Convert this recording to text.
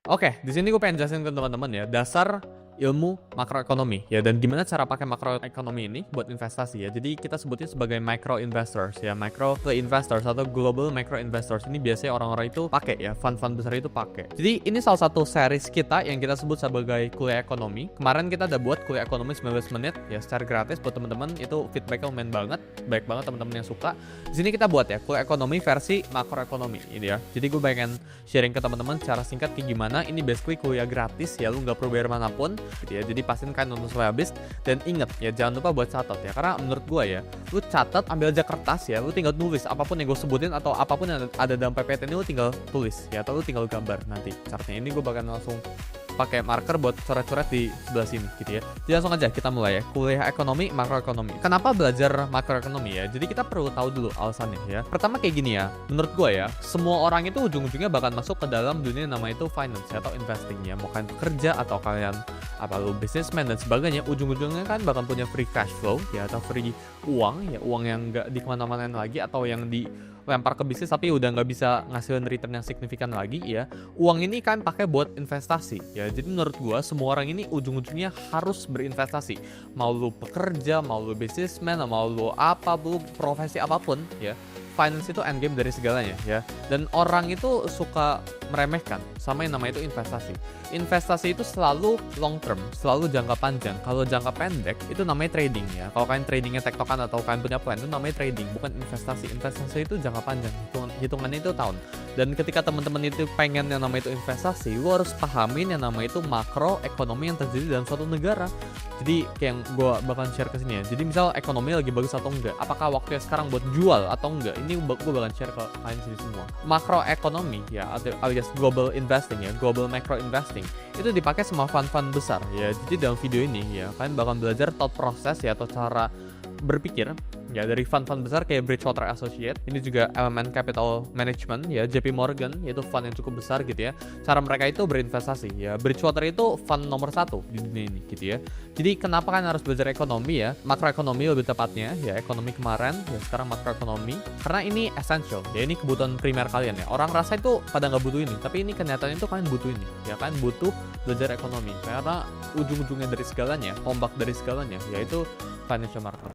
Oke, di sini gue pengen jelasin ke teman-teman ya, dasar ilmu makroekonomi ya, dan gimana cara pakai makroekonomi ini buat investasi ya. Jadi kita sebutnya sebagai micro investors ya, micro investors atau global micro investors. Ini biasanya orang-orang itu pakai ya, fund-fund besar itu pakai. Jadi ini salah satu series kita yang kita sebut sebagai kuliah ekonomi. Kemarin kita udah buat kuliah ekonomi 19 menit ya secara gratis buat teman-teman, itu feedbacknya lumayan banget, baik banget teman-teman yang suka. Di sini kita buat ya kuliah ekonomi versi makroekonomi ini ya. Jadi gue pengen sharing ke teman-teman secara singkat kayak gimana. Ini basically kuliah gratis ya, lu nggak perlu bayar manapun gitu ya. Jadi pastiin kan nonton sampai habis, dan inget ya jangan lupa buat catat ya, karena menurut gua ya, lu catat, ambil aja kertas ya, lu tinggal nulis apapun yang gue sebutin atau apapun yang ada dalam PPT ini, lu tinggal tulis ya, atau lu tinggal gambar nanti chartnya. Ini gue bakal langsung pakai marker buat coret-coret di sebelah sini gitu ya. Jadi langsung aja kita mulai ya, kuliah ekonomi makroekonomi. Kenapa belajar makroekonomi ya? Jadi kita perlu tahu dulu alasannya ya. Pertama kayak gini ya, menurut gue ya, semua orang itu ujung-ujungnya bakal masuk ke dalam dunia yang namanya itu finance ya, atau investing ya. Mau kalian pekerja atau kalian apa lu businessman dan sebagainya, ujung-ujungnya kan bakal punya free cash flow ya, atau free uang ya, uang yang nggak di kemana-mana lagi, atau yang dilempar ke bisnis tapi udah nggak bisa ngasilin return yang signifikan lagi ya. Uang ini kan pakai buat investasi ya. Jadi menurut gua semua orang ini ujung-ujungnya harus berinvestasi. Mau lu pekerja, mau lu businessman, mau lu apa, lu profesi apapun ya. Finance itu endgame dari segalanya ya. Dan orang itu suka meremehkan sama yang namanya itu investasi. Investasi itu selalu long term, selalu jangka panjang. Kalau jangka pendek itu namanya trading ya. Kalau kalian tradingnya tektokan atau kalian punya plan, itu namanya trading, bukan investasi. Investasi itu jangka panjang, hitungannya itu tahun. Dan ketika teman-teman itu pengen yang namanya itu investasi, lo harus pahamin yang namanya itu makroekonomi yang terjadi dalam suatu negara. Jadi kayak yang gue bakalan share ke sini ya. Jadi misal ekonomi lagi bagus atau enggak, apakah waktunya sekarang buat jual atau enggak, ini gue bakalan share ke kalian sini semua. Makroekonomi ya, alias global investing ya, global macro investing, itu dipakai sama fund-fund besar ya. Jadi dalam video ini ya, kalian bakal belajar thought process ya, atau cara berpikir ya dari fund-fund besar kayak Bridgewater Associates, ini juga Element Capital Management ya, JP Morgan, yaitu fund yang cukup besar gitu ya. Cara mereka itu berinvestasi ya. Bridgewater itu fund nomor 1 di dunia ini gitu ya. Jadi kenapa kan harus belajar ekonomi ya, makroekonomi lebih tepatnya ya, ekonomi kemarin ya, sekarang makroekonomi, karena ini essential ya, ini kebutuhan primer kalian ya. Orang rasa itu pada nggak butuh ini, tapi ini kenyataannya itu kalian butuh ini ya, kalian butuh belajar ekonomi karena ujung-ujungnya dari segalanya, tombak dari segalanya yaitu financial market.